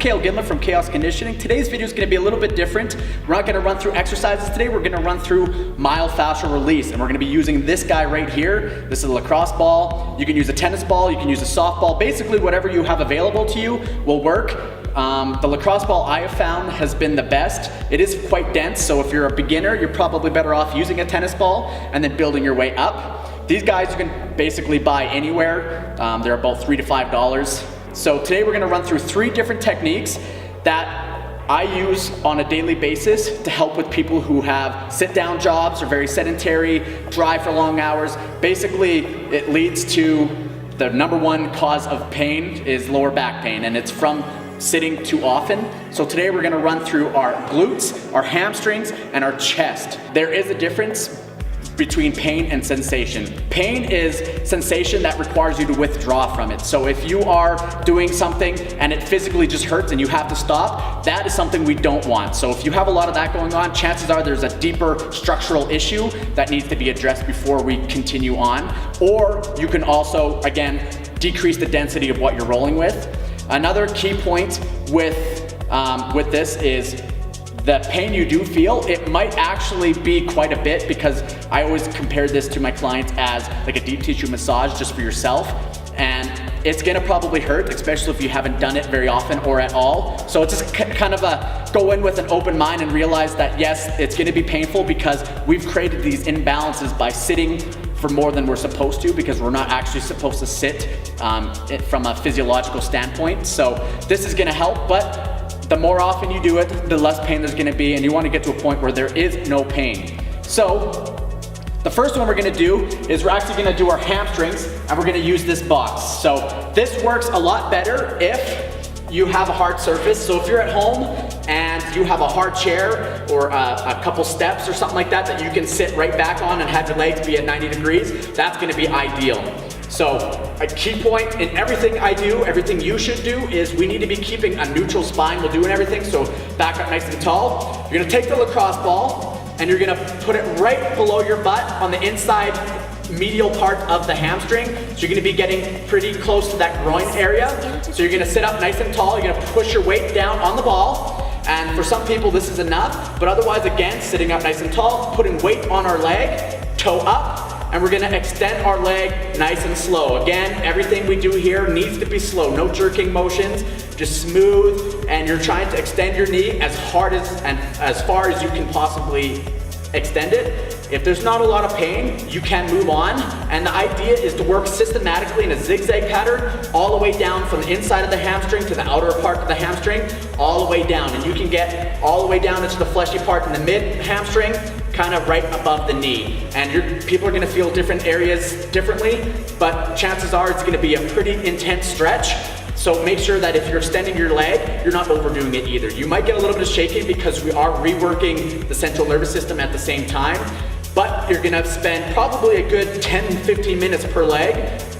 Cale Gimler from Chaos Conditioning. Today's video is going to be a little bit different. We're not going to run through exercises today. We're going to run through myofascial release, and we're going to be using this guy right here. This is a lacrosse ball. You can use a tennis ball. You can use a softball. Basically, whatever you have available to you will work. The lacrosse ball I have found has been the best. It is quite dense, so if you're a beginner, you're probably better off using a tennis ball and then building your way up. These guys you can basically buy anywhere. They're about $3 to $5. So today we're gonna run through 3 different techniques that I use on a daily basis to help with people who have sit-down jobs or very sedentary, drive for long hours. Basically, it leads to the #1 cause of pain is lower back pain, and it's from sitting too often. So today we're gonna run through our glutes, our hamstrings, and our chest. There is a difference between pain and sensation. Pain is sensation that requires you to withdraw from it. So if you are doing something and it physically just hurts and you have to stop, that is something we don't want. So if you have a lot of that going on, chances are there's a deeper structural issue that needs to be addressed before we continue on. Or you can also, again, decrease the density of what you're rolling with. Another key point with this is the pain you do feel, it might actually be quite a bit, because I always compare this to my clients as like a deep tissue massage just for yourself. And it's gonna probably hurt, especially if you haven't done it very often or at all. So it's just kind of go in with an open mind and realize that yes, it's gonna be painful because we've created these imbalances by sitting for more than we're supposed to, because we're not actually supposed to sit from a physiological standpoint. So this is gonna help, but the more often you do it, the less pain there's gonna be, and you wanna get to a point where there is no pain. So the first one we're gonna do is we're actually gonna do our hamstrings, and we're gonna use this box. So this works a lot better if you have a hard surface. So if you're at home and you have a hard chair or a couple steps or something like that that you can sit right back on and have your legs be at 90 degrees, that's gonna be ideal. So a key point in everything I do, everything you should do, is we need to be keeping a neutral spine while doing everything. So back up nice and tall. You're gonna take the lacrosse ball and you're gonna put it right below your butt on the inside medial part of the hamstring. So you're gonna be getting pretty close to that groin area. So you're gonna sit up nice and tall. You're gonna push your weight down on the ball. And for some people this is enough, but otherwise, again, sitting up nice and tall, putting weight on our leg, toe up, and we're gonna extend our leg nice and slow. Again, everything we do here needs to be slow, no jerking motions, just smooth, and you're trying to extend your knee as far as you can possibly extend it. If there's not a lot of pain, you can move on, and the idea is to work systematically in a zigzag pattern all the way down from the inside of the hamstring to the outer part of the hamstring, all the way down, and you can get all the way down into the fleshy part in the mid hamstring, kind of right above the knee. And people are gonna feel different areas differently, but chances are it's gonna be a pretty intense stretch. So make sure that if you're extending your leg, you're not overdoing it either. You might get a little bit of shaking because we are reworking the central nervous system at the same time, but you're gonna spend probably a good 10-15 minutes per leg.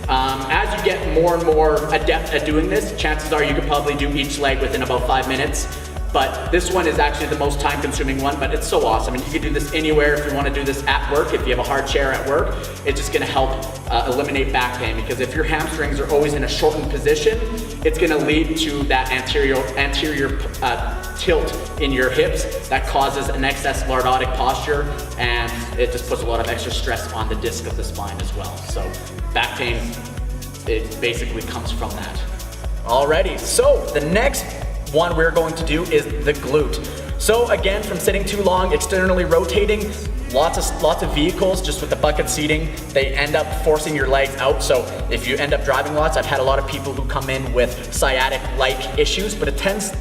As you get more and more adept at doing this, chances are you could probably do each leg within about 5 minutes. But this one is actually the most time-consuming one, but it's so awesome. And you can do this anywhere. If you want to do this at work, if you have a hard chair at work, it's just gonna help eliminate back pain, because if your hamstrings are always in a shortened position, it's gonna lead to that anterior tilt in your hips that causes an excess lordotic posture, and it just puts a lot of extra stress on the disc of the spine as well. So back pain, it basically comes from that. Alrighty, so the next one we're going to do is the glute. So again, from sitting too long, externally rotating, lots of vehicles just with the bucket seating, they end up forcing your legs out. So if you end up driving lots, I've had a lot of people who come in with sciatic-like issues, but it tends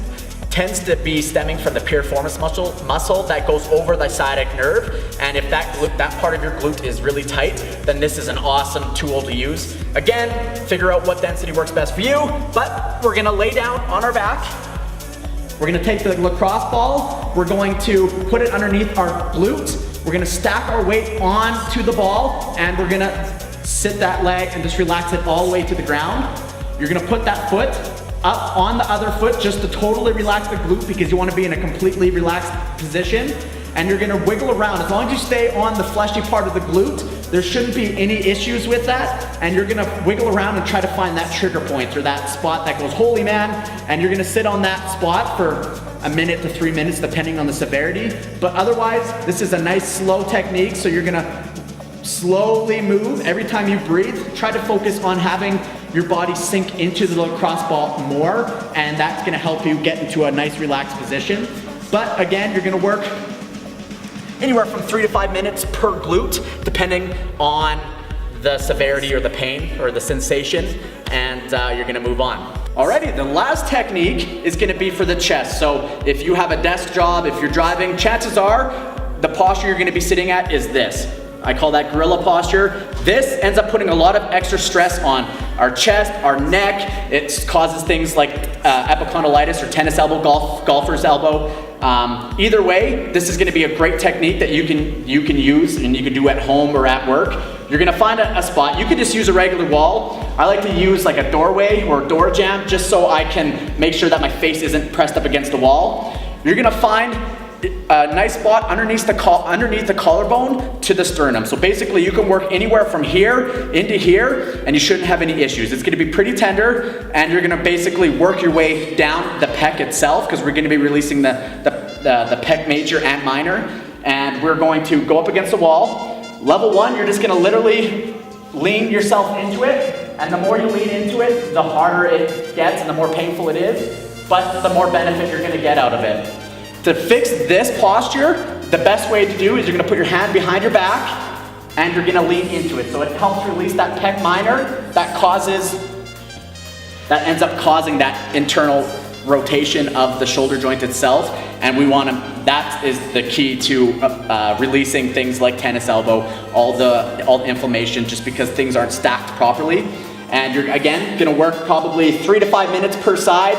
to be stemming from the piriformis muscle that goes over the sciatic nerve. And if that part of your glute is really tight, then this is an awesome tool to use. Again, figure out what density works best for you, but we're gonna lay down on our back. We're gonna take the lacrosse ball, we're going to put it underneath our glute, we're gonna stack our weight onto the ball, and we're gonna sit that leg and just relax it all the way to the ground. You're gonna put that foot up on the other foot just to totally relax the glute, because you wanna be in a completely relaxed position. And you're gonna wiggle around. As long as you stay on the fleshy part of the glute, there shouldn't be any issues with that, and you're gonna wiggle around and try to find that trigger point or that spot that goes, holy man, and you're gonna sit on that spot for a minute to 3 minutes depending on the severity. But otherwise, this is a nice slow technique, so you're gonna slowly move every time you breathe. Try to focus on having your body sink into the lacrosse ball more, and that's gonna help you get into a nice relaxed position. But again, you're gonna work anywhere from 3 to 5 minutes per glute, depending on the severity or the pain or the sensation, and you're gonna move on. Alrighty, the last technique is gonna be for the chest. So if you have a desk job, if you're driving, chances are the posture you're gonna be sitting at is this. I call that gorilla posture. This ends up putting a lot of extra stress on our chest, our neck. It causes things like epicondylitis or tennis elbow, golfer's elbow. Either way, this is gonna be a great technique that you can use and you can do at home or at work. You're gonna find a spot. You could just use a regular wall. I like to use like a doorway or a door jamb just so I can make sure that my face isn't pressed up against the wall. You're gonna find a nice spot underneath the collarbone to the sternum. So basically you can work anywhere from here into here and you shouldn't have any issues. It's gonna be pretty tender, and you're gonna basically work your way down the pec itself, because we're gonna be releasing the pec major and minor, and we're going to go up against the wall. Level 1, you're just gonna literally lean yourself into it, and the more you lean into it, the harder it gets and the more painful it is, but the more benefit you're gonna get out of it. To fix this posture, the best way to do is you're gonna put your hand behind your back and you're gonna lean into it. So it helps release that pec minor that ends up causing that internal rotation of the shoulder joint itself. And that is the key to releasing things like tennis elbow, all the inflammation, just because things aren't stacked properly. And you're, again, gonna work probably 3 to 5 minutes per side.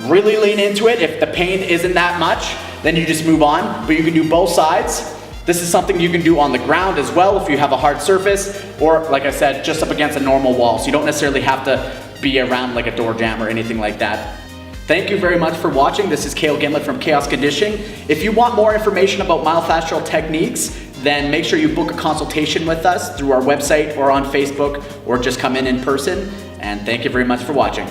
Really lean into it. If the pain isn't that much, then you just move on, but you can do both sides. This is something you can do on the ground as well if you have a hard surface, or like I said, just up against a normal wall. So you don't necessarily have to be around like a door jamb or anything like that. Thank you very much for watching. This is Cale Gimlet from Chaos Conditioning. If you want more information about myofascial techniques, then make sure you book a consultation with us through our website or on Facebook, or just come in person. And thank you very much for watching.